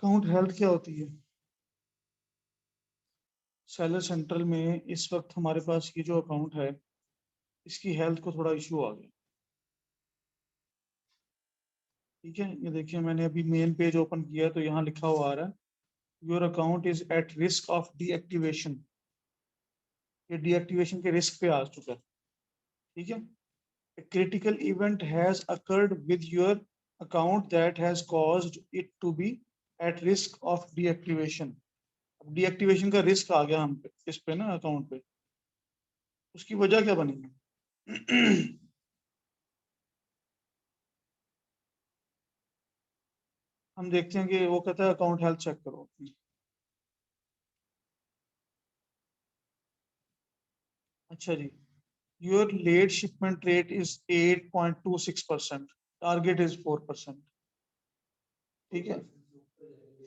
Account health क्या होती है? सेलर सेंट्रल में इस वक्त हमारे पास ये जो अकाउंट है इसकी हेल्थ को थोड़ा इशू आ गया। ठीक है, ये देखिए मैंने अभी मेन पेज ओपन किया है तो यहाँ लिखा हुआ आ रहा है your account is at risk of deactivation. ये डीएक्टिवेशन के रिस्क पे आ चुका है। ठीक है, critical event has occurred with your account that has caused it to be at risk of deactivation. Deactivation का रिस्क आ गया हम पे, इस पे ना अकाउंट पे। उसकी वजह क्या बनेगी? हम देखते हैं कि वो कहता है अकाउंट हेल्थ चेक करो। अच्छा जी, your late shipment rate is 8.26%, target is 4%। ठीक है,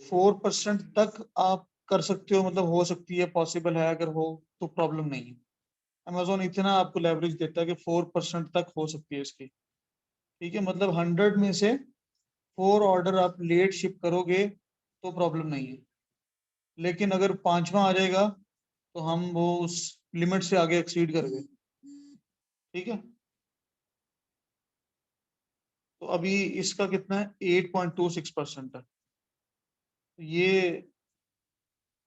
4% तक आप कर सकते हो, मतलब हो सकती है, पॉसिबल है, अगर हो तो प्रॉब्लम नहीं है। अमेजोन इतना आपको लेवरेज देता है कि 4% तक हो सकती है इसकी। ठीक है, मतलब 100 में से 4 ऑर्डर आप लेट शिप करोगे तो प्रॉब्लम नहीं है, लेकिन अगर पांचवा आ जाएगा तो हम वो उस लिमिट से आगे एक्सीड कर गए। ठीक है, तो अभी इसका कितना है? 8.26% है। तो ये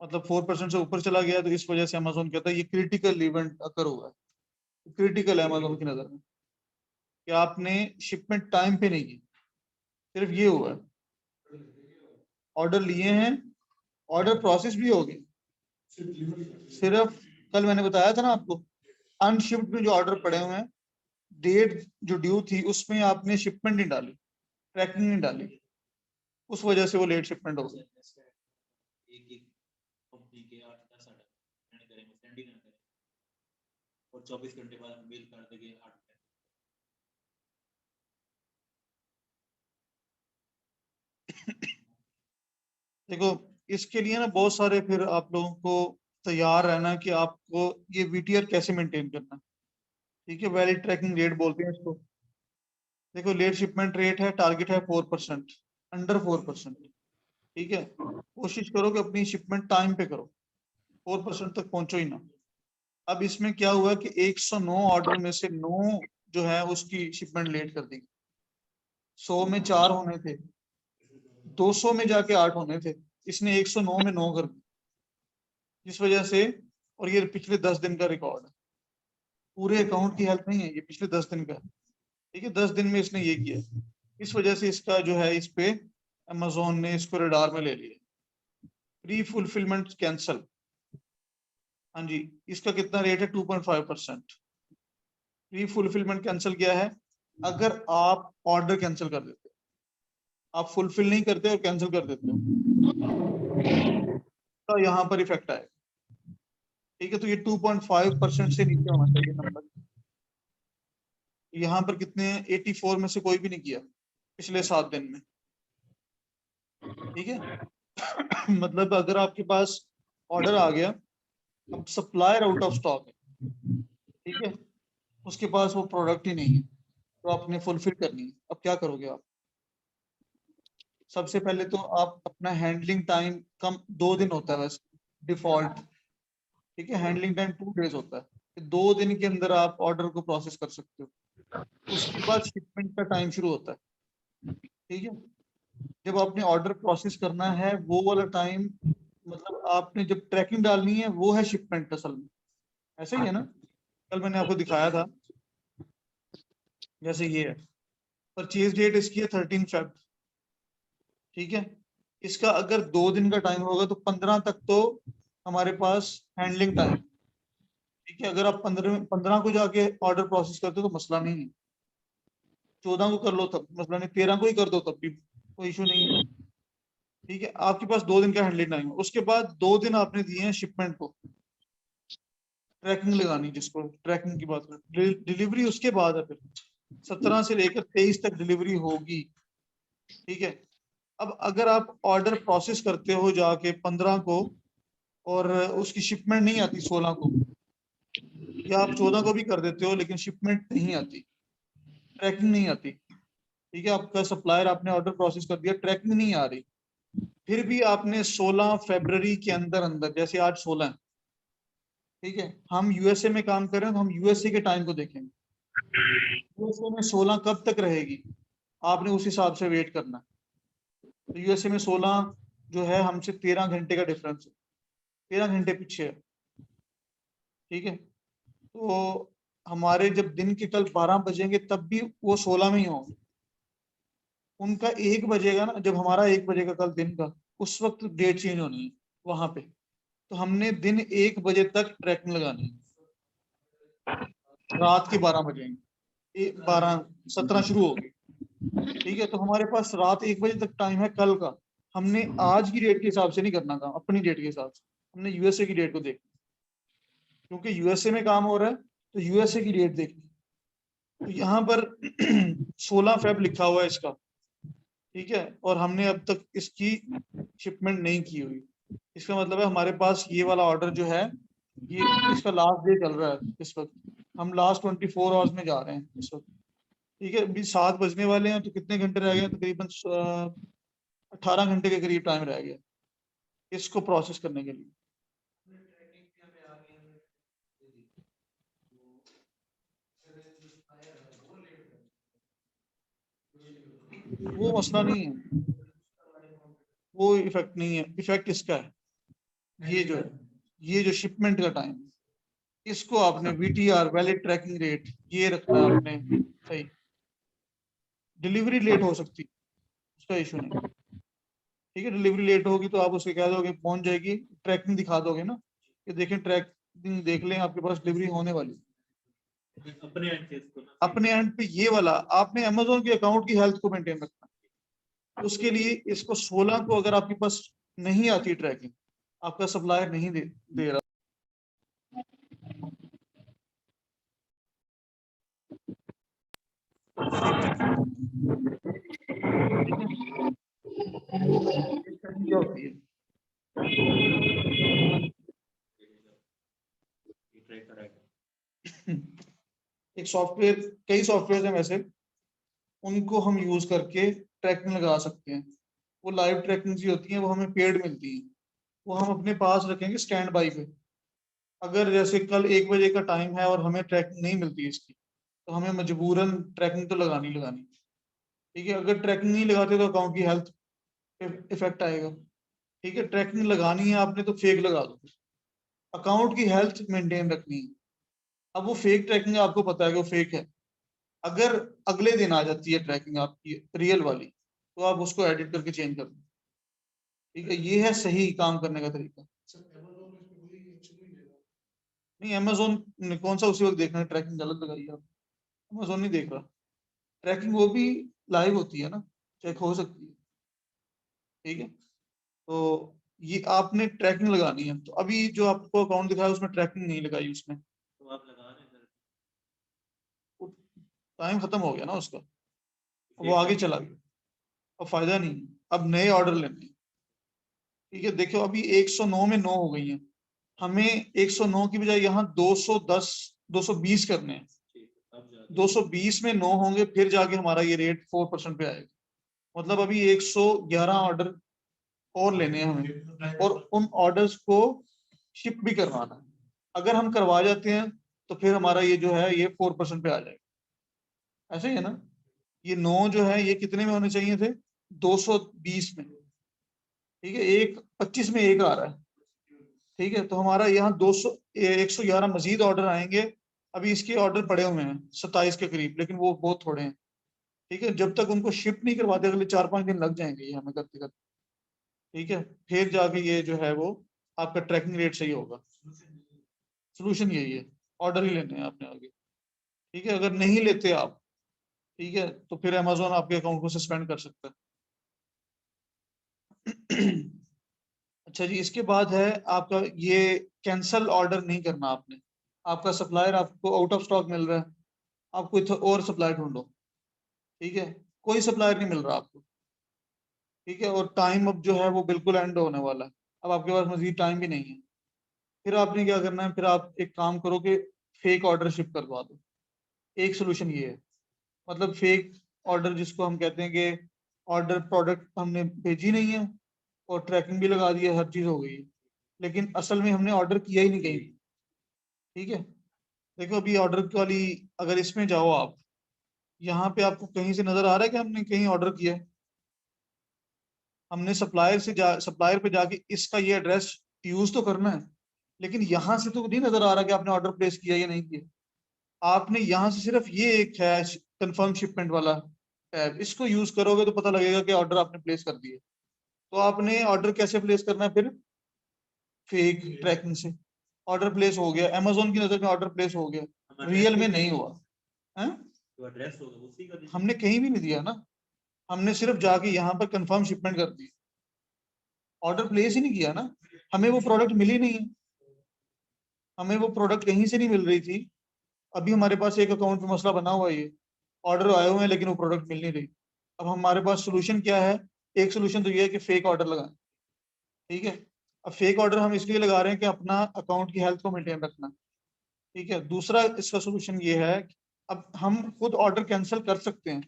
मतलब 4% से ऊपर चला गया, तो इस वजह से अमेजोन कहता है ये क्रिटिकल इवेंट अकर हुआ है। क्रिटिकल है अमेजोन की नजर में कि आपने शिपमेंट टाइम पे नहीं की, सिर्फ ये हुआ है। ऑर्डर लिए हैं, ऑर्डर प्रोसेस भी हो गए, सिर्फ कल मैंने बताया था ना आपको, अनशिप्ड में जो ऑर्डर पड़े हुए हैं, डेट जो ड्यू थी उसमें आपने शिपमेंट नहीं डाली, ट्रैकिंग नहीं डाली, उस वजह से वो लेट शिपमेंट हो गई। और 24 घंटे बाद मेल कर देंगे 8। देखो, इसके लिए ना बहुत सारे फिर आप लोगों को तैयार रहना है कि आपको ये वीटीआर कैसे मेंटेन करना है। ठीक है, वैलिड ट्रैकिंग रेट बोलते हैं इसको। देखो, लेट शिपमेंट रेट है, टारगेट है 4%, अंडर 4%। ठीक है, कोशिश करो कि अपनी शिपमेंट टाइम पे करो, 4% तक पहुंचो ही ना। अब इसमें क्या हुआ कि 109 ऑर्डर में से 9 जो है उसकी शिपमेंट लेट कर दी। 100 में 4 होने थे, 200 में जाके 8 होने थे, इसने 109 में 9 कर दी, जिस वजह से। और ये पिछले 10 दिन का रिकॉर्ड है, पूरे अकाउंट की हेल्प नहीं है, ये पिछले 10 दिन का है। ठीक है, 10 दिन में इसने ये किया, इस वजह से इसका जो है इस पे अमेजोन ने इसको रडार में ले लिया। प्री फुलफिलमेंट कैंसल, हाँ जी, इसका कितना रेट है? 2.5%। प्री फुलफिलमेंट कैंसल क्या है? अगर आप ऑर्डर कैंसिल कर देते हो, आप फुलफिल नहीं करते और कैंसिल कर देते हो, तो यहाँ पर इफेक्ट आएगा। ठीक है, तो ये 2.5% से नीचे होना चाहिए नंबर। यहाँ पर कितने हैं? 84 में से कोई भी नहीं किया पिछले 7 दिन में। ठीक है, मतलब अगर आपके पास ऑर्डर आ गया, अब सप्लायर आउट ऑफ स्टॉक है, ठीक है, उसके पास वो प्रोडक्ट ही नहीं है, तो आपने फुलफिल करनी है। अब क्या करोगे आप? सबसे पहले तो आप अपना हैंडलिंग टाइम कम 2 दिन होता है वैसे डिफॉल्ट। ठीक है, हैंडलिंग टाइम 2 डेज होता है, कि 2 दिन के अंदर आप ऑर्डर को प्रोसेस कर सकते हो। उसके बाद शिपमेंट का टाइम शुरू होता है। ठीक है, जब आपने ऑर्डर प्रोसेस करना है वो वाला टाइम, मतलब आपने जब ट्रैकिंग डालनी है वो है शिपमेंट असल में। ऐसा ही है ना, कल मैंने आपको दिखाया था, जैसे ये है, परचेज डेट इसकी है 13 Feb। ठीक है, इसका अगर 2 दिन का टाइम होगा तो 15 तक तो हमारे पास हैंडलिंग टाइम। ठीक है, अगर आप 15 को जाके ऑर्डर प्रोसेस करते हो तो मसला नहीं है, 14 को कर लो तब मसला नहीं, 13 को ही कर दो तब भी कोई इशू नहीं है। ठीक है, आपके पास 2 दिन का हैंडलिंग टाइम है, उसके बाद 2 दिन आपने दिए हैं शिपमेंट को, ट्रैकिंग लगानी, जिसको ट्रैकिंग की बात करें, डिलीवरी उसके बाद है फिर 17 से लेकर 23 तक डिलीवरी होगी। ठीक है, अब अगर आप ऑर्डर प्रोसेस करते हो जाके 15 को और उसकी शिपमेंट नहीं आती 16 को, या आप 14 को भी कर देते हो लेकिन शिपमेंट नहीं आती, ट्रैकिंग नहीं आती। ठीक है, आपका सप्लायर, आपने ऑर्डर प्रोसेस कर दिया, ट्रैकिंग नहीं आ रही, फिर भी आपने 16 फरवरी के अंदर अंदर, जैसे आज 16 है, ठीक है, हम यूएसए में काम कर रहे हैं तो हम यूएसए के टाइम को देखेंगे, यूएसए में 16 कब तक रहेगी, आपने उस हिसाब से वेट करना है। तो यूएसए में 16 जो है हमसे 13 घंटे का डिफरेंस है, 13 घंटे पीछे है, ठीक है। तो हमारे जब दिन के कल 12 बजेंगे तब भी वो 16 में ही होंगे, उनका 1 बजेगा ना, जब हमारा 1 बजेगा कल दिन का, उस वक्त डेट चेंज होनी है वहां पे। तो हमने दिन 1 बजे तक ट्रैकिंग लगानी है, रात के 12 बजेंगे, 12:17 शुरू होगी, ठीक है। तो हमारे पास रात 1 बजे तक टाइम है कल का। हमने आज की डेट के हिसाब से नहीं करना काम, अपनी डेट के हिसाब से, हमने यूएसए की डेट को देखना, क्योंकि यूएसए में काम हो रहा है तो यूएसए की डेट देखनी। तो यहाँ पर 16 फेब लिखा हुआ है इसका, ठीक है, और हमने अब तक इसकी शिपमेंट नहीं की हुई। इसका मतलब है हमारे पास ये वाला ऑर्डर जो है, ये इसका लास्ट डे चल रहा है इस वक्त, हम लास्ट 24 आवर्स में जा रहे हैं इस वक्त, ठीक है। अभी 7 बजने वाले हैं, तो कितने घंटे रह गए, तकरीबन 18 घंटे के करीब टाइम रह गया इसको प्रोसेस करने के लिए। वो मसला नहीं है, वो इफेक्ट नहीं है, इफेक्ट इसका है, ये जो शिपमेंट का टाइम, इसको आपने वीटीआर वैलिड ट्रैकिंग रेट ये रखना है आपने सही। डिलीवरी लेट हो सकती है, उसका इशू नहीं, ठीक है। डिलीवरी लेट होगी तो आप उसे कह दोगे पहुंच जाएगी, ट्रैकिंग दिखा दोगे ना कि देखें ट्रैकिंग देख लें आपके पास डिलीवरी होने वाली। अपने एंड पे ये वाला आपने अमेजोन के अकाउंट की हेल्थ को मेंटेन रखना, उसके लिए इसको 16 को अगर आपके पास नहीं आती ट्रैकिंग, आपका सप्लायर नहीं दे रहा, क्या होती है। एक सॉफ्टवेयर, कई सॉफ्टवेयर हैं वैसे, उनको हम यूज करके ट्रैकिंग लगा सकते हैं। वो लाइव ट्रैकिंग जो होती है वो हमें पेड मिलती है, वो हम अपने पास रखेंगे स्टैंड बाई पे। अगर जैसे कल 1 बजे का टाइम है और हमें ट्रैकिंग नहीं मिलती इसकी, तो हमें मजबूरन ट्रैकिंग तो लगानी लगानी, ठीक है। अगर ट्रैकिंग नहीं लगाते तो अकाउंट की हेल्थ पे इफेक्ट आएगा, ठीक है। ट्रैकिंग लगानी है आपने तो फेक लगा दो, अकाउंट की हेल्थ मेंटेन रखनी है। अब वो फेक ट्रैकिंग आपको पता है कि वो फेक है, अगर अगले दिन आ जाती है ट्रैकिंग आपकी रियल वाली, तो आप उसको एडिट करके चेंज कर दो, ठीक है। ये है सही काम करने का तरीका। नहीं, अमेजोन ने कौन सा उसी वक्त देखना है, ट्रैकिंग गलत लगाई आप, अमेजोन नहीं देख रहा, ट्रैकिंग वो भी लाइव होती है ना, चेक हो सकती है, ठीक है। तो ये आपने ट्रैकिंग लगानी है, तो अभी जो आपको अकाउंट दिखाया उसमें ट्रैकिंग नहीं लगाई, उसमें तो आप लगा रहे हैं, टाइम खत्म हो गया ना उसका, वो आगे चला गया, अब फायदा नहीं है, अब नए ऑर्डर लेने हैं, ठीक है। देखो अभी 109 में 9 हो गई हैं, हमें 109 की बजाय यहाँ 210 220 करने हैं, 220 में 9 होंगे, फिर जाके हमारा ये रेट 4% पे आएगा। मतलब अभी 111 ऑर्डर और लेने हैं हमें, और उन ऑर्डर्स को शिप भी करवाना है। अगर हम करवा जाते हैं तो फिर हमारा ये जो है ये 4% पे आ जाएगा, ऐसे ही है ना। ये 9 जो है ये कितने में होने चाहिए थे, 220 में, ठीक है। एक 25 में एक आ रहा है, ठीक है। तो हमारा यहाँ 111 मजीद ऑर्डर आएंगे। अभी इसके ऑर्डर पड़े हुए हैं 27 के करीब, लेकिन वो बहुत थोड़े हैं, ठीक है। जब तक उनको शिप नहीं करवाते अगले 4-5 दिन लग जाएंगे ये हमें करते करते, ठीक है। फिर जाके ये जो है वो आपका ट्रैकिंग रेट सही होगा। सोल्यूशन यही है, ऑर्डर ही लेने हैं आपने आगे, ठीक है। अगर नहीं लेते आप, ठीक है, तो फिर अमेजोन आपके अकाउंट को सस्पेंड कर सकता है। अच्छा जी, इसके बाद है आपका ये कैंसल ऑर्डर नहीं करना आपने, आपका सप्लायर आपको आउट ऑफ स्टॉक मिल रहा है, आप कोई और सप्लायर ढूंढो, ठीक है। कोई सप्लायर नहीं मिल रहा आपको, ठीक है, और टाइम अब जो है वो बिल्कुल एंड होने वाला है, अब आपके पास मजीद टाइम भी नहीं है। फिर आपने क्या करना है, फिर आप एक काम करो कि फेक ऑर्डर शिप करवा दो। एक सोल्यूशन ये है, मतलब फेक ऑर्डर जिसको हम कहते हैं कि ऑर्डर प्रोडक्ट हमने भेजी नहीं है, और ट्रैकिंग भी लगा दी है, हर चीज हो गई है, लेकिन असल में हमने ऑर्डर किया ही नहीं कहीं। ठीक है, देखो अभी ऑर्डर वाली, अगर इसमें जाओ आप, यहाँ पे आपको कहीं से नजर आ रहा है कि हमने कहीं ऑर्डर किया है? हमने सप्लायर पे जाके इसका ये एड्रेस यूज तो करना है, लेकिन यहाँ से तो नहीं नजर आ रहा कि आपने ऑर्डर प्लेस किया या नहीं किया। आपने यहाँ से सिर्फ ये एक है कंफर्म शिपमेंट वाला टैब, इसको यूज करोगे तो पता लगेगा कि ऑर्डर आपने प्लेस कर दिया। तो आपने ऑर्डर कैसे प्लेस करना है फिर? फेक ट्रैकिंग से। ऑर्डर प्लेस हो गया, अमेजोन की नजर में ऑर्डर प्लेस हो गया, रियल में नहीं हुआ है। तो एड्रेस होगा उसी का हमने कहीं भी नहीं दिया ना, हमने सिर्फ जाके यहाँ पर कंफर्म शिपमेंट कर दी, ऑर्डर प्लेस ही नहीं किया ना। हमें वो प्रोडक्ट मिली नहीं है, हमें वो प्रोडक्ट कहीं से नहीं मिल रही थी। अभी हमारे पास एक अकाउंट पे मसला बना हुआ है, ये ऑर्डर आए हुए हैं लेकिन वो प्रोडक्ट मिल नहीं रही। अब हमारे पास सोल्यूशन क्या है? एक सोल्यूशन तो ये है कि फेक ऑर्डर लगाएं। ठीक है, अब फेक ऑर्डर हम इसलिए लगा रहे हैं कि अपना अकाउंट की हेल्थ को मेंटेन रखना। ठीक है, दूसरा इसका सोल्यूशन ये है कि अब हम खुद ऑर्डर कैंसिल कर सकते हैं,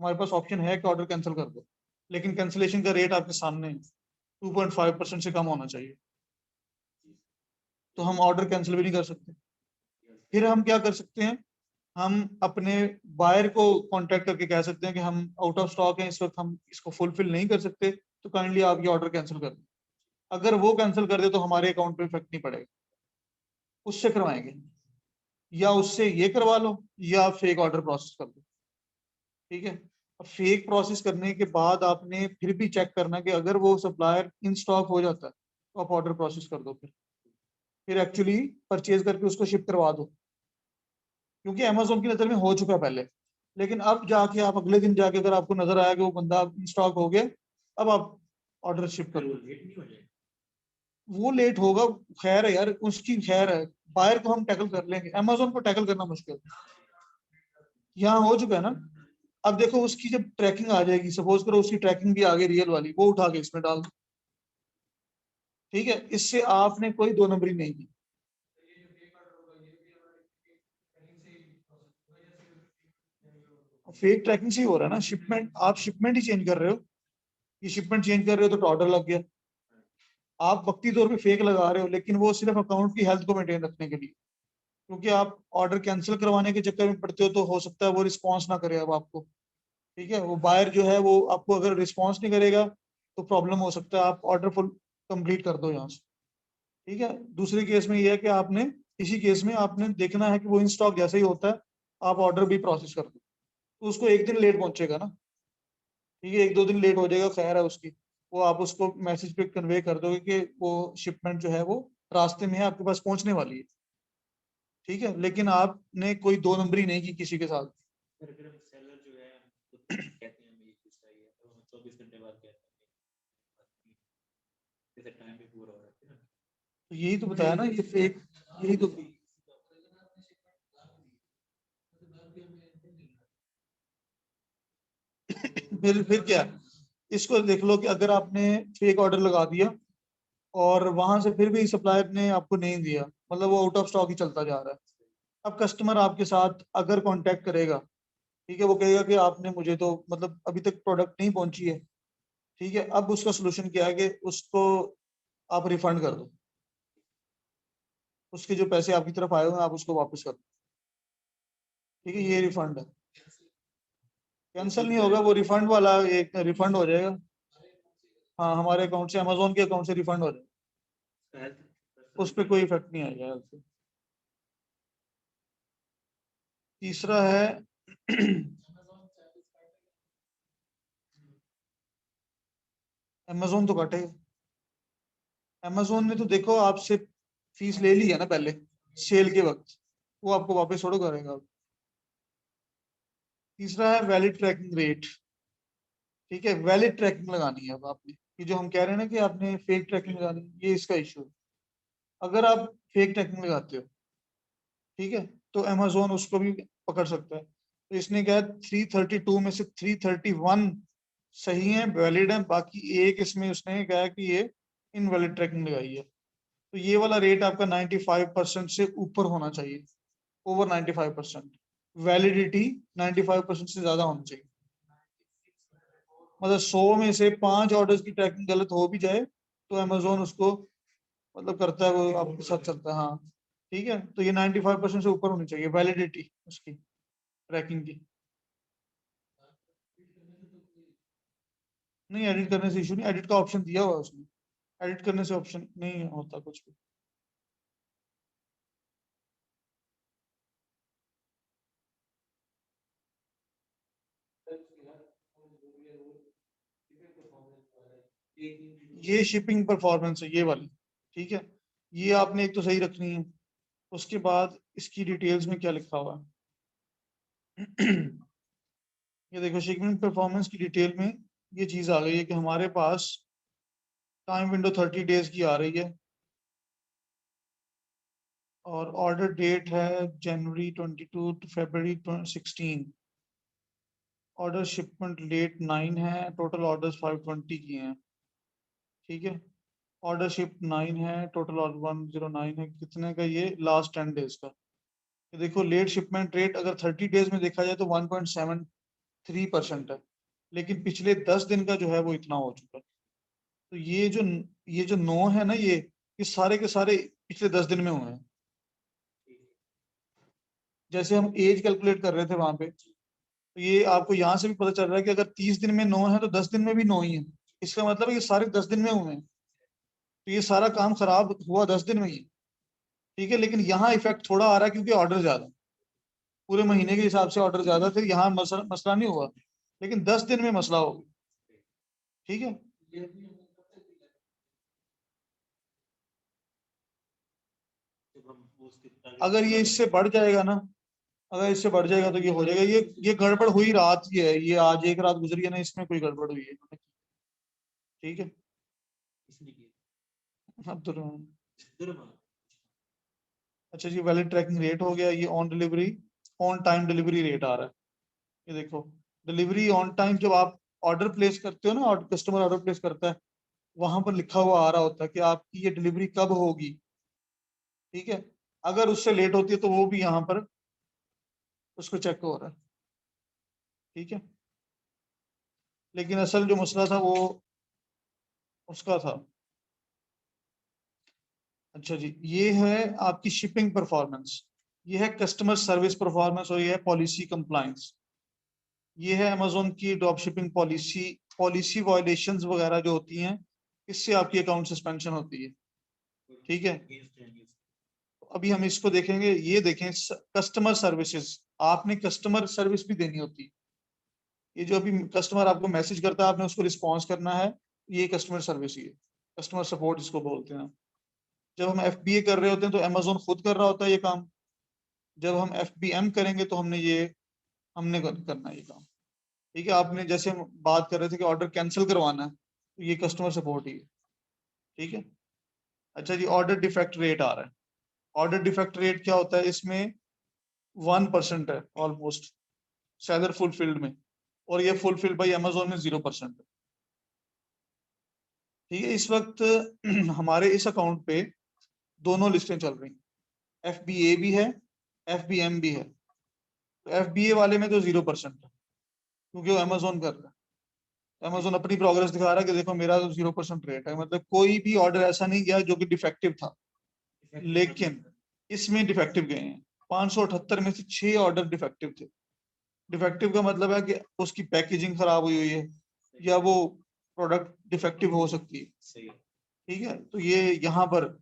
हमारे पास ऑप्शन है कि ऑर्डर कैंसिल कर दो, लेकिन कैंसिलेशन का रेट आपके सामने है, 2.5% से कम होना चाहिए। तो हम ऑर्डर कैंसिल भी नहीं कर सकते। फिर हम क्या कर सकते हैं? हम अपने बायर को कांटेक्ट करके कह सकते हैं कि हम आउट ऑफ स्टॉक हैं इस वक्त, हम इसको फुलफिल नहीं कर सकते, तो काइंडली आप ये ऑर्डर कैंसिल कर दें। अगर वो कैंसिल कर दे तो हमारे अकाउंट पे इफेक्ट नहीं पड़ेगा, उससे करवाएंगे, या उससे ये करवा लो या फेक ऑर्डर प्रोसेस कर दो। ठीक है, अब फेक प्रोसेस करने के बाद आपने फिर भी चेक करना कि अगर वो सप्लायर इन स्टॉक हो जाता है तो आप ऑर्डर प्रोसेस कर दो, फिर एक्चुअली परचेज करके उसको शिप करवा दो, क्योंकि अमेजोन की नजर में हो चुका है पहले। लेकिन अब जाके आप अगले दिन जाके अगर आपको नजर आया कि वो बंदा इन स्टॉक हो गया, अब आप ऑर्डर शिप कर दो। लेट नहीं हो जाएगा? वो लेट होगा, खैर है यार, उसकी खैर है, बायर को हम टैकल कर लेंगे, अमेजोन को टैकल करना मुश्किल। यहाँ हो चुका है ना। अब देखो उसकी जब ट्रैकिंग आ जाएगी, सपोज करो उसकी ट्रैकिंग भी आ गई रियल वाली, वो उठा के इसमें डाल दो। ठीक है, इससे आपने कोई दो नंबरी नहीं की। फेक ट्रैकिंग से ही हो रहा है ना, शिपमेंट, आप शिपमेंट ही चेंज कर रहे हो, ये शिपमेंट चेंज कर रहे हो तो ऑर्डर लग गया। आप वक्ती तौर पे फेक लगा रहे हो, लेकिन वो सिर्फ अकाउंट की हेल्थ को मेंटेन रखने के लिए, क्योंकि आप ऑर्डर कैंसिल करवाने के चक्कर में पड़ते हो तो हो सकता है वो रिस्पॉन्स ना करे अब आपको। ठीक है, वो बायर जो है वो आपको अगर रिस्पॉन्स नहीं करेगा तो प्रॉब्लम हो सकता है, आप ऑर्डर फुल कंप्लीट कर दो यहाँ से। ठीक है, दूसरे केस में ये है कि आपने, इसी केस में आपने देखना है कि वो इन स्टॉक जैसे ही होता है आप ऑर्डर भी प्रोसेस कर दो, तो उसको एक दिन लेट पहुंचेगा ना। ठीक है, एक दो दिन लेट हो जाएगा, खैर है उसकी, वो आप उसको मैसेज पे कन्वे कर दोगे कि वो शिपमेंट जो है वो रास्ते में है, आपके पास पहुंचने वाली है। ठीक है, लेकिन आपने कोई दो नंबरी नहीं की किसी के साथ। फिर अगर हम सेलर जो है तो कहते हैं हमें ये चीज चाहिए तो हम 24 घंटे बाद कहते हैं जैसे टाइम भी पूरा हो रहा है ना। तो यही तो बताया ना ये फेक, यही तो। फिर क्या, इसको देख लो कि अगर आपने फेक ऑर्डर लगा दिया और वहां से फिर भी सप्लायर ने आपको नहीं दिया, मतलब वो आउट ऑफ स्टॉक ही चलता जा रहा है। अब कस्टमर आपके साथ अगर कांटेक्ट करेगा, ठीक है, वो कहेगा कि आपने मुझे तो मतलब अभी तक प्रोडक्ट नहीं पहुंची है। ठीक है, अब उसका सोल्यूशन क्या है कि उसको आप रिफंड कर दो, उसके जो पैसे आपकी तरफ आए हुए हैं आप उसको वापस कर दो। ठीक है, ये रिफंड है, कैंसिल नहीं होगा, वो रिफंड वाला एक रिफंड हो जाएगा। हाँ, हमारे अकाउंट से, अमेजोन के अकाउंट से रिफंड हो जाएगा, उस पर कोई इफेक्ट नहीं आएगा। तीसरा है अमेजोन तो काटेगा, अमेजोन ने तो देखो आपसे फीस ले ली है ना पहले सेल के वक्त, वो आपको वापस थोड़ा करेगा। तीसरा है वैलिड ट्रैकिंग रेट। ठीक है, वैलिड ट्रैकिंग लगानी है अब आपने, ये जो हम कह रहे हैं ना कि आपने फेक ट्रैकिंग लगानी है, ये इसका इशू है। अगर आप फेक ट्रैकिंग लगाते हो, ठीक है, तो अमेजोन उसको भी पकड़ सकता है। तो इसने क्या, 332 में से 331 सही है, वैलिड है, बाकी एक इसमें उसने कहा कि ये इनवैलिड ट्रैकिंग लगाई है। तो ये वाला रेट आपका 95% से ऊपर होना चाहिए, ओवर 95%। वैलिडिटी 95% से ज्यादा होनी चाहिए। मतलब 100 में से 5 ऑर्डर्स की ट्रैकिंग गलत हो भी जाए तो अमेजोन उसको मतलब करता है, वो आपके साथ चलता है। हाँ ठीक है, तो ये 95% से ऊपर होनी चाहिए वैलिडिटी उसकी ट्रैकिंग की। नहीं, एडिट करने से इशू नहीं, एडिट का ऑप्शन दिया हुआ है उसने, एडिट करने से ऑप्शन नहीं होता कुछ भी। ये शिपिंग परफॉर्मेंस है ये वाली, ठीक है, ये आपने एक तो सही रखनी है। उसके बाद इसकी डिटेल्स में क्या लिखा हुआ है ये देखो, शिपिंग परफॉर्मेंस की डिटेल में ये चीज आ गई है कि हमारे पास टाइम विंडो 30 डेज की आ रही है, और ऑर्डर डेट है जनवरी 22 टू फरवरी 16। ऑर्डर शिपमेंट डेट 9 है, टोटल ऑर्डर्स 520 की हैं, ठीक है। ऑर्डर शिप 9 है, टोटल ऑर्डर 109 है, कितने का ये लास्ट 10 डेज का। ये देखो लेट शिपमेंट रेट अगर 30 डेज में देखा जाए तो 1.73% है, लेकिन पिछले 10 दिन का जो है वो इतना हो चुका है। तो ये जो 9 है ना, ये सारे के सारे पिछले 10 दिन में हुए हैं। जैसे हम एज कैलकुलेट कर रहे थे वहां पे, तो ये आपको यहाँ से भी पता चल रहा है कि अगर 30 दिन में 9 है तो 10 दिन में भी 9 ही है। इसका मतलब है ये सारे 10 दिन में हुए हैं, तो ये सारा काम खराब हुआ 10 दिन में ही, ठीक है। लेकिन यहाँ इफेक्ट थोड़ा आ रहा है क्योंकि ऑर्डर ज्यादा, पूरे महीने के हिसाब से ऑर्डर ज्यादा थे, यहाँ मसला नहीं हुआ, लेकिन 10 दिन में मसला हो गया, ठीक है। जब हम वो उसके अगर ये इससे बढ़ जाएगा ना, अगर इससे बढ़ जाएगा तो ये हो जाएगा। ये गड़बड़ हुई रात की है, ये आज एक रात गुजरी है ना, इसमें कोई गड़बड़ हुई है इन्होंने, ठीक है। इसने किया अब्दुल अच्छा जी, वैलिड ट्रैकिंग रेट हो गया, ये on delivery, on time delivery rate आ रहा है। ये देखो, डिलीवरी ऑन टाइम, जब आप ऑर्डर प्लेस करते हो ना, कस्टमर ऑर्डर प्लेस करता है, वहां पर लिखा हुआ आ रहा होता है कि आपकी ये डिलीवरी कब होगी, ठीक है। अगर उससे लेट होती है तो वो भी यहाँ पर उसको चेक हो रहा है, ठीक है। लेकिन असल जो मसला था वो उसका था। अच्छा जी, ये है आपकी शिपिंग परफॉर्मेंस, ये है कस्टमर सर्विस परफॉर्मेंस, और ये है पॉलिसी कंप्लायंस। ये है अमेजोन की drop shipping policy, policy violations वगैरह जो होती हैं, इससे आपकी अकाउंट सस्पेंशन होती है, ठीक है। अभी हम इसको देखेंगे, ये देखें कस्टमर सर्विसेज, आपने कस्टमर सर्विस भी देनी होती है। ये जो अभी कस्टमर आपको मैसेज करता है, आपने उसको रिस्पॉन्स करना है, ये कस्टमर सर्विस ही है, कस्टमर सपोर्ट इसको बोलते हैं। जब हम FBA कर रहे होते हैं तो अमेजोन खुद कर रहा होता है ये काम। जब हम FBM करेंगे तो हमने करना है ये काम, ठीक है। आपने जैसे हम बात कर रहे थे कि ऑर्डर कैंसिल करवाना है, तो ये कस्टमर सपोर्ट ही है, ठीक है। अच्छा जी, ऑर्डर डिफेक्ट रेट आ रहा है। ऑर्डर डिफेक्ट रेट क्या होता है, इसमें 1% है ऑलमोस्ट सेलर फुलफिल्ड में, और ये फुलफिल्ड बाई अमेजोन में 0% है, ठीक है। इस वक्त हमारे इस अकाउंट पे दोनों लिस्टें चल रही हैं, FBA भी है, FBM भी है। तो FBA वाले में तो 0% है, क्योंकि वो अमेजोन कर रहा है। अमेजोन अपनी प्रोग्रेस दिखा रहा है कि देखो मेरा तो 0% रेट है, मतलब कोई भी ऑर्डर ऐसा नहीं गया जो कि डिफेक्टिव था, लेकिन इसमें डिफेक्टिव गए हैं। 578 में से 6 ऑर्डर डिफेक्टिव थे। डिफेक्टिव का मतलब है कि उसकी पैकेजिंग खराब हुई है, या वो प्रोडक्ट डिफेक्टिव हो सकती है, सही है। ठीक है। तो ये यहाँ पर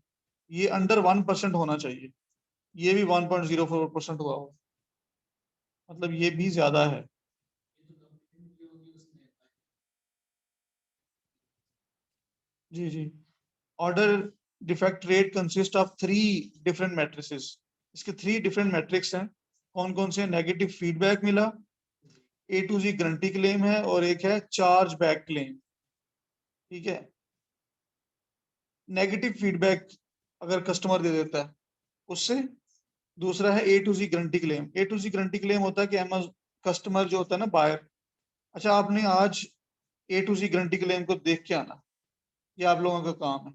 ये अंडर 1% होना चाहिए, ये भी 1.04% हुआ हो, मतलब ये भी ज्यादा है। जी जी, order defect rate consist of 3 different matrices. इसके 3 डिफरेंट मैट्रिक्स हैं। कौन कौन से? नेगेटिव फीडबैक मिला, A to Z guarantee claim है, और एक है चार्ज बैक क्लेम, ठीक है। नेगेटिव फीडबैक अगर कस्टमर दे देता है उससे, दूसरा है A to Z guarantee claim. A to Z guarantee claim होता है कि कस्टमर जो होता है ना, बायर, अच्छा आपने आज A to Z guarantee claim को देख के आना, ये आप लोगों का काम है,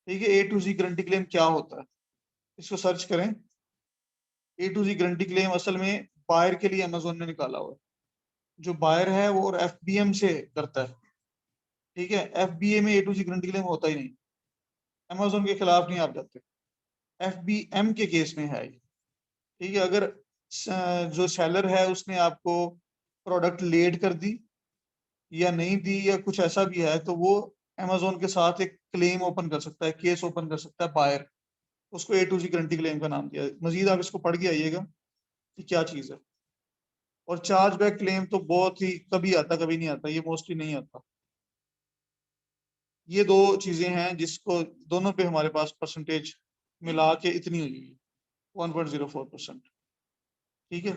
ठीक है। A to Z guarantee claim क्या होता है, इसको सर्च करें। A to Z guarantee claim असल में बायर के लिए अमेजोन ने निकाला हुआ है, जो बायर है वो और FBM से करता है, ठीक है। FBA में A2C गारंटी क्लेम होता ही नहीं, अमेजोन के खिलाफ नहीं आप जाते, FBM के केस में है ये, ठीक है। अगर जो सेलर है उसने आपको प्रोडक्ट लेट कर दी या नहीं दी या कुछ ऐसा भी है, तो वो अमेजोन के साथ एक क्लेम ओपन कर सकता है, केस ओपन कर सकता है बायर, उसको A2C गारंटी क्लेम का नाम दिया है। मजीद आप इसको पढ़ के आइएगा कि क्या चीज है। और चार्ज बैक क्लेम तो बहुत ही कभी आता कभी नहीं आता, ये मोस्टली नहीं आता। ये दो चीजें हैं जिसको दोनों पे हमारे पास परसेंटेज मिला के इतनी हुई है, 1.04%, ठीक है।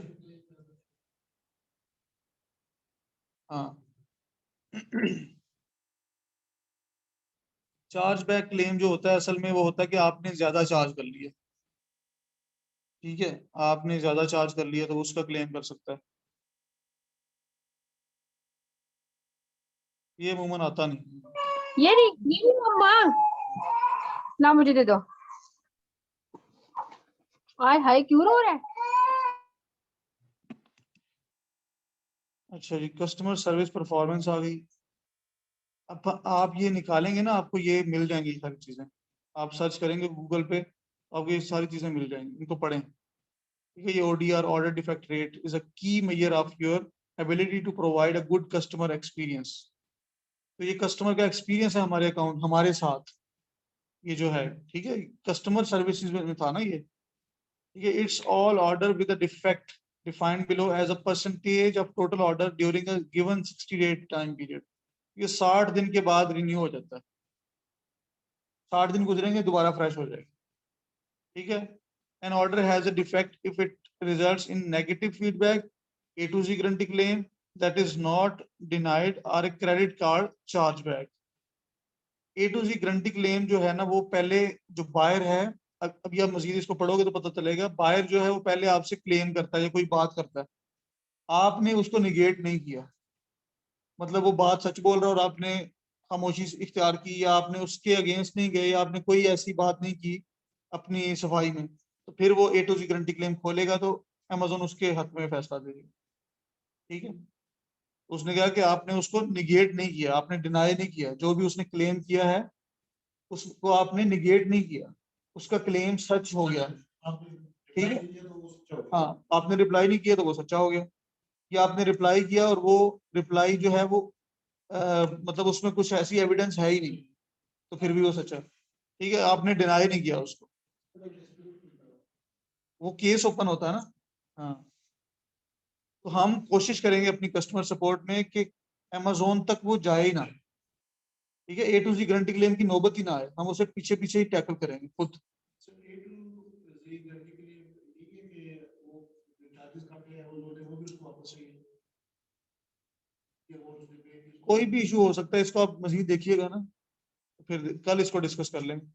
हाँ चार्ज बैक क्लेम जो होता है असल में वो होता है कि आपने ज्यादा चार्ज कर लिया, ठीक है, आपने ज्यादा चार्ज कर लिया तो उसका क्लेम कर सकता है, ये अमूमन आता नहीं। ये नहीं मम्मा, ना मुझे दे दो। आय हाय क्यों रो रहा है? अच्छा जी, कस्टमर सर्विस परफॉर्मेंस आ गई। अब आप ये निकालेंगे ना, आपको ये मिल जाएंगी सारी चीजें, आप सर्च करेंगे गूगल पे, आपको ये सारी चीजें मिल जाएंगी, इनको पढ़ें, ठीक है। ये ODR, order defect rate, is a key measure of your ability to provide a good customer experience. तो ये कस्टमर का एक्सपीरियंस है हमारे अकाउंट हमारे साथ, ये जो है, ठीक है, कस्टमर सर्विसेज में था ना ये, ठीक है। It's all order with a defect defined below as a percentage of total order during a given 60 day time period. ये 60 दिन के बाद रिन्यू हो जाता है, 60 दिन गुजरेंगे दोबारा फ्रेश हो जाएगा, ठीक है। An order has a defect if it results in negative feedback, A2C guarantee claim that is not denied और credit card chargeback. A2C guarantee claim जो है ना, वो पहले जो बायर है, अभी आप मजीद इसको पढ़ोगे तो पता चलेगा, बायर जो है वो पहले आपसे क्लेम करता है या कोई बात करता है, आपने उसको निगेट नहीं किया, मतलब वो बात सच बोल रहा है और आपने खामोशी इख्तियार की, या आपने उसके अगेंस्ट नहीं गए, या आपने कोई ऐसी बात नहीं की अपनी सफाई में, तो फिर वो A2C गारंटी क्लेम खोलेगा तो अमेजोन उसके हक में फैसला देगी, ठीक है। उसने कहा कि आपने उसको निगेट नहीं किया, आपने डिनाई नहीं किया, जो भी उसने क्लेम किया है उसको आपने निगेट नहीं किया, उसका क्लेम सच हो गया, ठीक है। हाँ, आपने रिप्लाई नहीं किया तो वो सच्चा हो गया, या आपने रिप्लाई किया और वो रिप्लाई जो है वो मतलब उसमें कुछ ऐसी एविडेंस है ही नहीं, तो फिर भी वो सच्चा है, ठीक है। आपने डिनाई नहीं किया उसको, वो केस ओपन होता है ना। हाँ, तो हम कोशिश करेंगे अपनी कस्टमर सपोर्ट में कि अमेजोन तक वो जाए ही ना, ठीक है। A2C गारंटी क्लेम की नौबत ही ना आए, हम उसे पीछे पीछे ही टैकल करेंगे खुद। कोई भी इशू हो सकता है, इसको आप मजीद देखिएगा ना, फिर कल इसको डिस्कस कर लेंगे।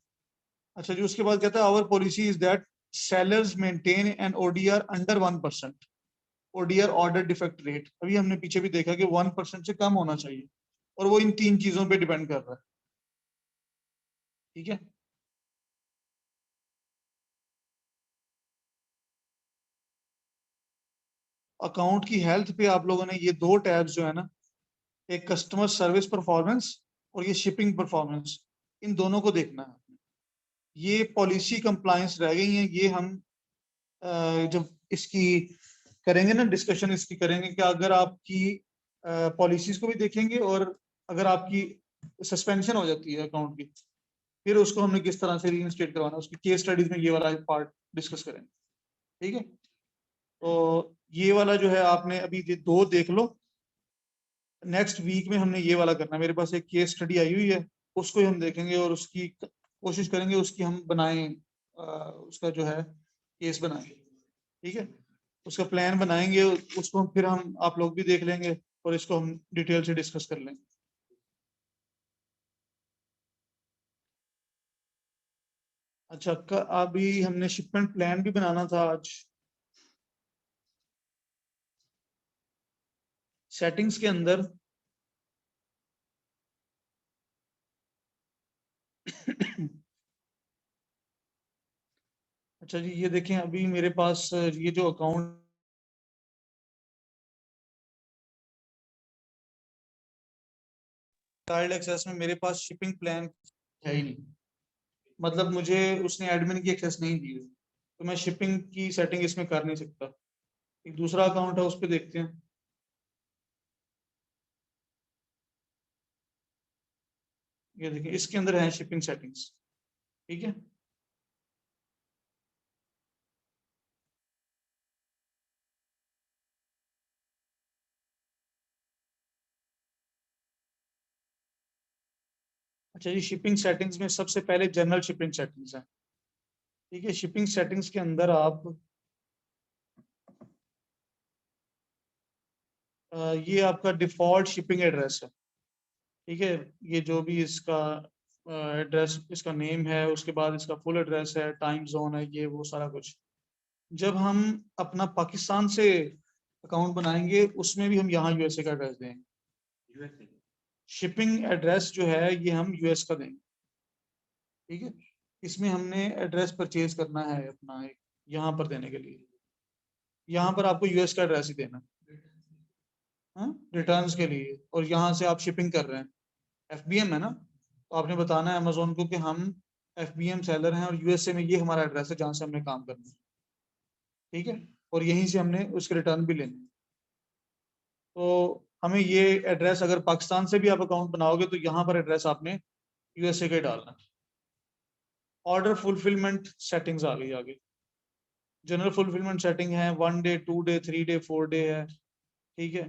अच्छा जी, उसके बाद कहता है our policy is that sellers maintain an ODR under 1%, ODR order defect rate, अभी हमने पीछे भी देखा कि 1% से कम होना चाहिए, और वो इन 3 चीजों पे डिपेंड कर रहा है, ठीक है। अकाउंट की हेल्थ पे आप लोगों ने ये 2 टैब्स जो है ना, एक कस्टमर सर्विस परफॉर्मेंस और ये शिपिंग परफॉर्मेंस, इन दोनों को देखना है। ये पॉलिसी कंप्लायंस रह गई है, ये हम जब इसकी करेंगे ना डिस्कशन, इसकी करेंगे कि अगर आपकी पॉलिसीज को भी देखेंगे, और अगर आपकी सस्पेंशन हो जाती है अकाउंट की, फिर उसको हमने किस तरह से रीइंस्टेट करवाना, उसकी केस स्टडीज में ये वाला पार्ट डिस्कस करेंगे, ठीक है। तो ये वाला जो है आपने अभी ये 2 देख लो, नेक्स्ट वीक में हमने ये वाला करना है, मेरे पास एक केस स्टडी आई हुई है, उसको ही हम देखेंगे और उसकी कोशिश करेंगे उसकी हम बनाएं, उसका जो है केस बनाएंगे, ठीक है। उसका प्लान बनाएंगे, उसको फिर हम आप लोग भी देख लेंगे और इसको हम डिटेल से डिस्कस कर लेंगे। अच्छा, अभी हमने शिपमेंट प्लान भी बनाना था आज, सेटिंग्स के अंदर अच्छा जी, ये देखें, अभी मेरे पास ये जो अकाउंट चाइल्ड एक्सेस में मेरे पास शिपिंग प्लान है ही नहीं, मतलब मुझे उसने एडमिन की एक्सेस नहीं दी है, तो मैं शिपिंग की सेटिंग इसमें कर नहीं सकता। एक दूसरा अकाउंट है, उस पर देखते हैं। ये देखिए, इसके अंदर है शिपिंग सेटिंग्स, ठीक है। अच्छा जी, शिपिंग सेटिंग्स में सबसे पहले जनरल शिपिंग सेटिंग्स है, ठीक है। शिपिंग सेटिंग्स के अंदर आप ये आपका डिफॉल्ट शिपिंग एड्रेस है, ठीक है। ये जो भी इसका एड्रेस, इसका नेम है, उसके बाद इसका फुल एड्रेस है, टाइम जोन है, ये वो सारा कुछ। जब हम अपना पाकिस्तान से अकाउंट बनाएंगे, उसमें भी हम यहाँ यूएसए का एड्रेस देंगे। यूएसए शिपिंग एड्रेस जो है ये हम यूएस का देंगे, ठीक है। इसमें हमने एड्रेस परचेज करना है अपना एक, यहाँ पर देने के लिए, यहाँ पर आपको यूएस का एड्रेस ही देना, रिटर्न्स के लिए। और यहाँ से आप शिपिंग कर रहे हैं, एफबीएम है ना, तो आपने बताना है अमेजोन को कि हम एफबीएम सेलर हैं और यूएसए में ये हमारा एड्रेस है जहाँ से हमने काम करना है, ठीक है। और यहीं से हमने उसके रिटर्न भी लेने हैं। तो हमें ये एड्रेस, अगर पाकिस्तान से भी आप अकाउंट बनाओगे तो यहाँ पर एड्रेस आपने यूएसए का ही डालना है। ऑर्डर फुलफिलमेंट सेटिंग्स आ गई आगे। जनरल फुलफिलमेंट सेटिंग है 1 डे, 2 डे, 3 डे, 4 डे है, ठीक है।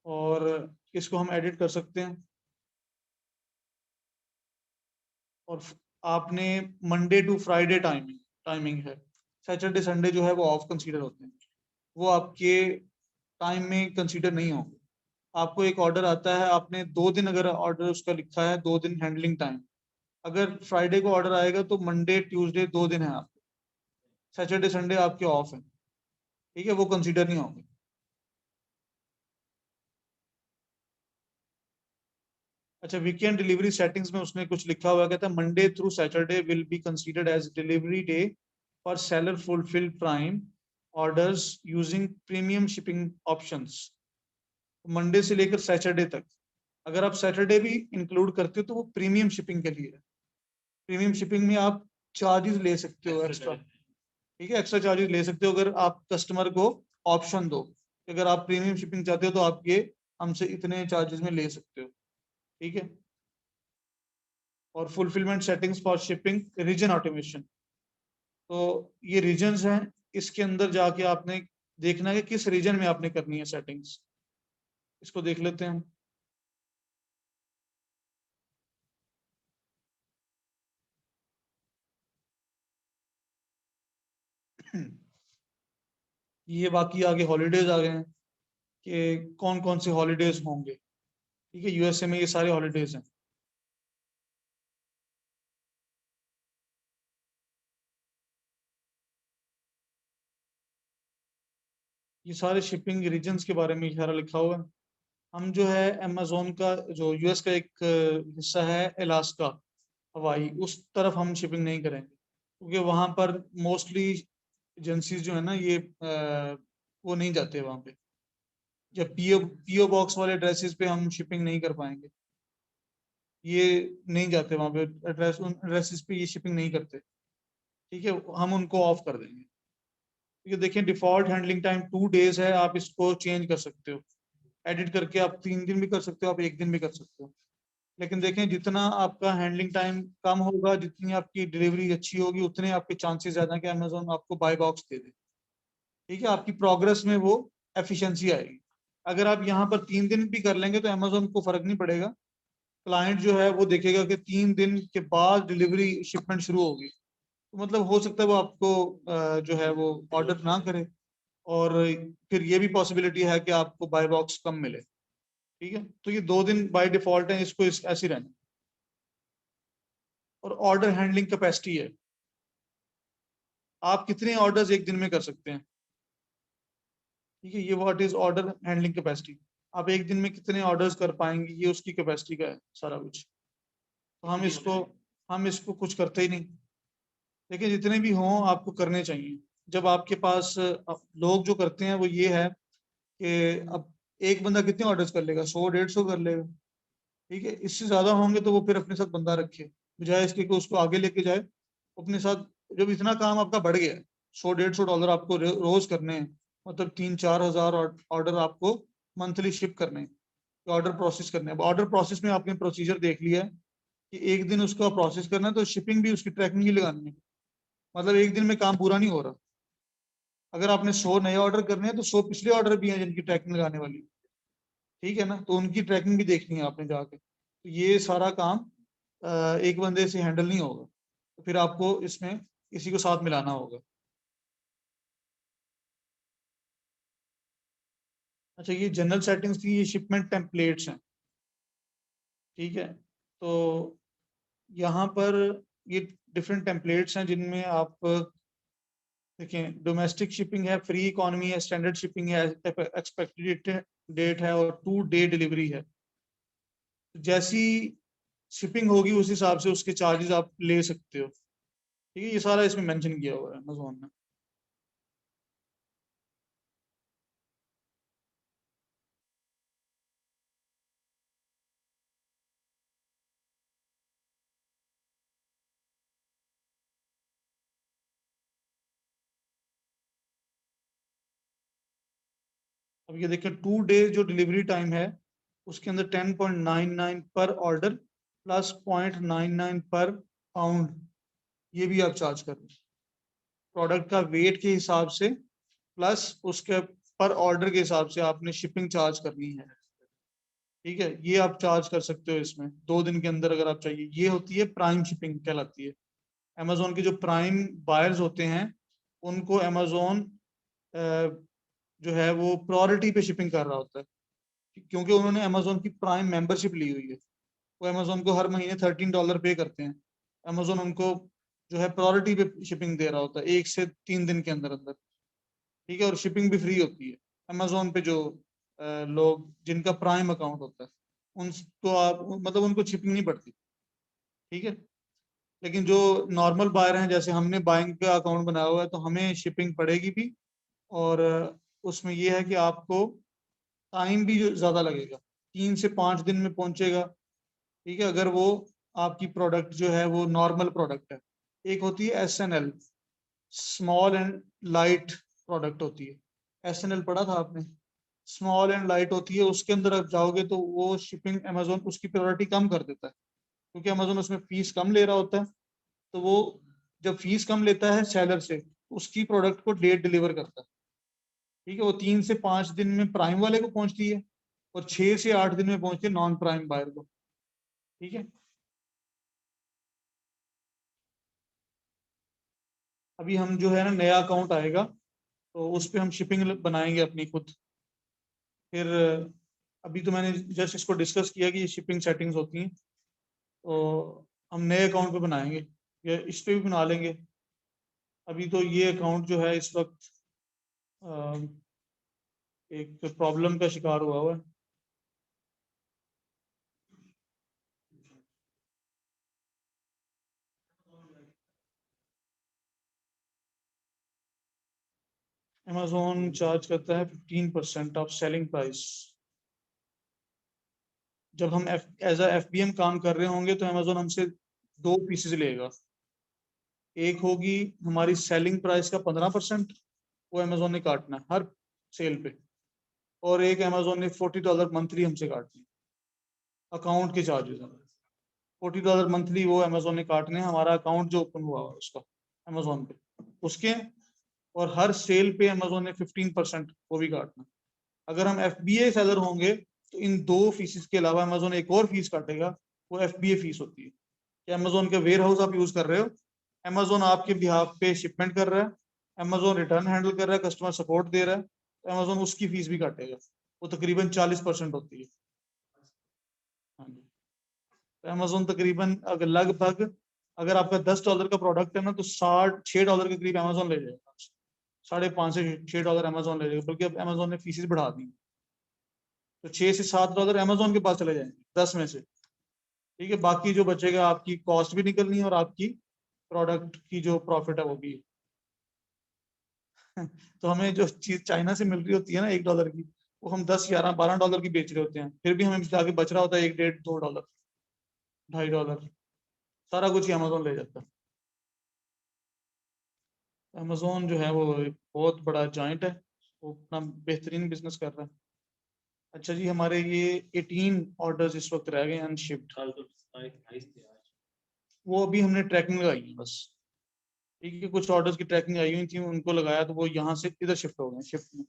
और इसको हम एडिट कर सकते हैं। और आपने मंडे टू फ्राइडे टाइमिंग है, सैटरडे संडे जो है वो ऑफ कंसीडर होते हैं, वो आपके टाइम में कंसीडर नहीं होंगे। आपको एक ऑर्डर आता है, आपने 2 दिन अगर ऑर्डर उसका लिखा है, 2 दिन हैंडलिंग टाइम, अगर फ्राइडे को ऑर्डर आएगा तो मंडे ट्यूसडे 2 दिन है आपके, सैटरडे संडे आपके ऑफ है, ठीक है, वो कंसीडर नहीं होंगे। अच्छा, वीकेंड डिलीवरी सेटिंग्स में उसने कुछ लिखा हुआ, कहता है Monday through Saturday will be considered as delivery day for seller fulfil prime orders using premium shipping options. Monday से लेकर सैटरडे तक, अगर आप सैटरडे भी इंक्लूड करते हो तो वो प्रीमियम शिपिंग के लिए है। प्रीमियम शिपिंग में आप चार्जेस ले सकते हो एक्स्ट्रा, ठीक है, एक्स्ट्रा चार्जेस ले सकते हो अगर आप कस्टमर को ऑप्शन दो, अगर आप प्रीमियम शिपिंग चाहते हो तो आप ये हमसे इतने चार्जेस में ले सकते हो, ठीक है। और fulfilment settings for shipping region automation, तो ये रीजन्स हैं, इसके अंदर जाके आपने देखना है कि किस रीजन में आपने करनी है सेटिंग्स। इसको देख लेते हैं। ये बाकी आगे हॉलीडेज आ गए हैं कि कौन कौन से हॉलीडेज होंगे, ठीक है। यूएसए में ये सारे हॉलीडेज हैं। ये सारे शिपिंग रीजन्स के बारे में सारा लिखा हुआ है। हम जो है अमेजोन का, जो यूएस का एक हिस्सा है अलास्का, हवाई, उस तरफ हम शिपिंग नहीं करेंगे, क्योंकि वहां पर मोस्टली एजेंसीज जो है ना, ये वो नहीं जाते वहां पे। या पीओ बॉक्स वाले एड्रेसेस पे हम शिपिंग नहीं कर पाएंगे, ये नहीं जाते वहां पे, एड्रेस उन एड्रेसेस पे ये शिपिंग नहीं करते, ठीक है, हम उनको ऑफ कर देंगे। ये देखिए, डिफॉल्ट हैंडलिंग टाइम 2 डेज है, आप इसको चेंज कर सकते हो, एडिट करके आप 3 दिन भी कर सकते हो, आप 1 दिन भी कर सकते हो। लेकिन देखें, जितना आपका हैंडलिंग टाइम कम होगा, जितनी आपकी डिलीवरी अच्छी होगी, उतने आपके चांसेस ज्यादा कि अमेजोन आपको बाय बॉक्स दे दे, ठीक है। आपकी प्रोग्रेस में वो एफिशिएंसी आएगी। अगर आप यहाँ पर 3 दिन भी कर लेंगे तो अमेजोन को फर्क नहीं पड़ेगा, क्लाइंट जो है वो देखेगा कि 3 दिन के बाद डिलीवरी शिपमेंट शुरू होगी, तो मतलब हो सकता है वो आपको जो है वो ऑर्डर ना करे, और फिर ये भी पॉसिबिलिटी है कि आपको बाय बॉक्स कम मिले, ठीक है। तो ये 2 दिन बाय डिफॉल्ट है, इसको ऐसे रहना। और ऑर्डर हैंडलिंग कैपेसिटी है, आप कितने ऑर्डर्स एक दिन में कर सकते हैं, ठीक है। ये what is order handling capacity, आप एक दिन में कितने ऑर्डर्स कर पाएंगे, ये उसकी कैपेसिटी का है सारा कुछ। तो हम इसको कुछ करते ही नहीं, लेकिन जितने भी हों आपको करने चाहिए। जब आपके पास लोग जो करते हैं वो ये है कि अब एक बंदा कितने ऑर्डर्स कर लेगा, 100 150 कर लेगा, ठीक है, इससे ज्यादा होंगे तो वो फिर अपने साथ बंदा रखे, बजाय इसके कि उसको आगे लेके जाए अपने साथ। जब इतना काम आपका बढ़ गया है, $100-150 आपको रोज करने हैं, मतलब 3-4 हज़ार ऑर्डर आपको मंथली शिप करने हैं, ऑर्डर प्रोसेस करने हैं। ऑर्डर प्रोसेस में आपने प्रोसीजर देख लिया है कि एक दिन उसका प्रोसेस करना है, तो शिपिंग भी उसकी ट्रैकिंग ही लगानी है, मतलब एक दिन में काम पूरा नहीं हो रहा। अगर आपने 100 नए ऑर्डर करने हैं तो 100 पिछले ऑर्डर भी हैं जिनकी ट्रैकिंग लगाने वाली, ठीक है ना, तो उनकी ट्रैकिंग भी देखनी है आपने जाके। तो ये सारा काम एक बंदे से हैंडल नहीं होगा, तो फिर आपको इसमें किसी को साथ मिलाना होगा। अच्छा, ये जनरल सेटिंग्स थी, ये शिपमेंट टेम्पलेट्स हैं, ठीक है। तो यहाँ पर ये डिफरेंट टेम्पलेट्स हैं जिनमें आप देखें, डोमेस्टिक शिपिंग है, फ्री इकोनॉमी है, स्टैंडर्ड शिपिंग है, एक्सपेक्टेड डेट है और 2 डे डिलीवरी है। जैसी शिपिंग होगी उस हिसाब से उसके चार्जेस आप ले सकते हो, ठीक है। ये सारा इसमें मेंशन किया हुआ है अमेज़न ने। अब ये देखिए 2 डे जो डिलीवरी टाइम है उसके अंदर 10.99 पर ऑर्डर प्लस 0.99 पर पाउंड, ये भी आप चार्ज कर रहे हैं प्रोडक्ट का वेट के हिसाब से, प्लस उसके पर ऑर्डर के हिसाब से आपने शिपिंग चार्ज करनी है, ठीक है। ये आप चार्ज कर सकते हो इसमें 2 दिन के अंदर अगर आप चाहिए। ये होती है प्राइम शिपिंग कहलाती है। अमेजोन के जो प्राइम बायर्स होते हैं उनको अमेजोन जो है वो प्रायोरिटी पे शिपिंग कर रहा होता है, क्योंकि उन्होंने अमेजोन की प्राइम मेंबरशिप ली हुई है। वो अमेजोन को हर महीने $13 पे करते हैं। अमेजोन उनको जो है प्रायोरिटी पे शिपिंग दे रहा होता है 1 से 3 दिन के अंदर अंदर, ठीक है। और शिपिंग भी फ्री होती है। अमेजोन पे जो लोग जिनका प्राइम अकाउंट होता है उनको आप मतलब उनको शिपिंग नहीं पड़ती, ठीक है। लेकिन जो नॉर्मल बायर हैं, जैसे हमने बाइंग का अकाउंट बनाया हुआ है, तो हमें शिपिंग पड़ेगी भी। और उसमें ये है कि आपको टाइम भी ज़्यादा लगेगा, 3 से 5 दिन में पहुंचेगा, ठीक है। अगर वो आपकी प्रोडक्ट जो है वो नॉर्मल प्रोडक्ट है। एक होती है SNL, small and light product होती है। SNL पढ़ा था आपने? स्मॉल एंड लाइट होती है, उसके अंदर आप जाओगे तो वो शिपिंग अमेजोन उसकी प्रायोरिटी कम कर देता है, क्योंकि अमेजोन उसमें फीस कम ले रहा होता है। तो वो जब फीस कम लेता है सेलर से, उसकी प्रोडक्ट को डेट डिलीवर करता है, ठीक है। वो 3 से 5 दिन में प्राइम वाले को पहुंचती है और 6 से 8 दिन में पहुंचती है नॉन प्राइम बायर को, ठीक है। अभी हम जो है ना नया अकाउंट आएगा तो उस पर हम शिपिंग बनाएंगे अपनी खुद। फिर अभी तो मैंने जस्ट इसको डिस्कस किया कि ये शिपिंग सेटिंग्स होती हैं, तो हम नए अकाउंट पे बनाएंगे या इस पे भी बना लेंगे। अभी तो ये अकाउंट जो है इस वक्त एक प्रॉब्लम का शिकार हुआ है। अमेजोन चार्ज करता है 15% ऑफ सेलिंग प्राइस। जब हम एज अ FBM काम कर रहे होंगे तो अमेजोन हमसे 2 पीसेस लेगा। एक होगी हमारी सेलिंग प्राइस का 15%, वो अमेजोन ने काटना है हर सेल पे। और एक अमेजोन ने $40 मंथली हमसे काटने अकाउंट के चार्जेस हैं। $40 मंथली वो अमेजोन ने काटने, हमारा अकाउंट जो ओपन हुआ है उसका अमेजोन पे उसके। और हर सेल पे अमेजोन ने 15% वो भी काटना। अगर हम FBA सेलर होंगे तो इन 2 फीस के अलावा अमेजोन एक और फीस काटेगा, वो FBA फीस होती है कि अमेजोन के वेयर हाउस आप यूज कर रहे हो, अमेजोन आपके बिहाफ पे शिपमेंट कर रहा है, अमेजोन रिटर्न हैंडल कर रहा है, कस्टमर सपोर्ट दे रहा है, तो अमेजोन उसकी फीस भी काटेगा। वो तकरीबन 40% होती है। हाँ जी। तो अमेजोन तकरीबन अगर लगभग अगर आपका $10 का प्रोडक्ट है ना तो $6 के करीब अमेजोन ले जाएगा, 5.5 से $6 अमेजोन ले जाएगा। बल्कि अब अमेजोन ने फीसेस बढ़ा दी, तो $6 से $7 अमेजोन के पास चले जाएंगे 10 में से, ठीक है। बाकी जो बचेगा आपकी कॉस्ट भी निकलनी है और आपकी प्रोडक्ट की जो प्रॉफिट है वो भी है। तो हमें जो चीज चाइना से मिल रही होती है ना $1 की, वो हम 10, 11, $12 की बेच रहे होते हैं, फिर भी हमें जाके बच रहा होता है $1, $1.5, $2, $2.5, सारा कुछ ही अमेजोन ले जाता है। अमेजोन जो है वो एक बहुत बड़ा जॉइंट है, वो अपना बेहतरीन बिजनेस कर रहा है। अच्छा जी, हमारे ये 18 ऑर्डर्स इस वक्त रह गए अनशिप्ड, कल तो 28 थे आज। वो अभी हमने ट्रैकिंग लगाई है बस। ठीक है, कुछ ऑर्डर्स की ट्रैकिंग आई हुई थी, उनको लगाया तो वो यहाँ से इधर शिफ्ट हो गए शिफ्ट में।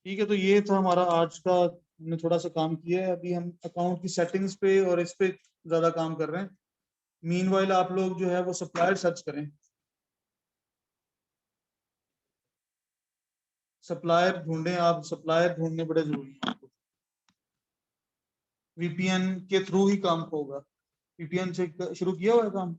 ठीक है, तो ये था हमारा आज का, हमने थोड़ा सा काम किया है। अभी हम अकाउंट की सेटिंग्स पे और इस पे ज्यादा काम कर रहे हैं। मीनवाइल आप लोग जो है वो सप्लायर सर्च करें, सप्लायर ढूंढें, आप सप्लायर ढूंढने बड़े जरूरी हैं आपको। वीपीएन के थ्रू ही काम होगा। वीपीएन से शुरू किया हुआ है काम।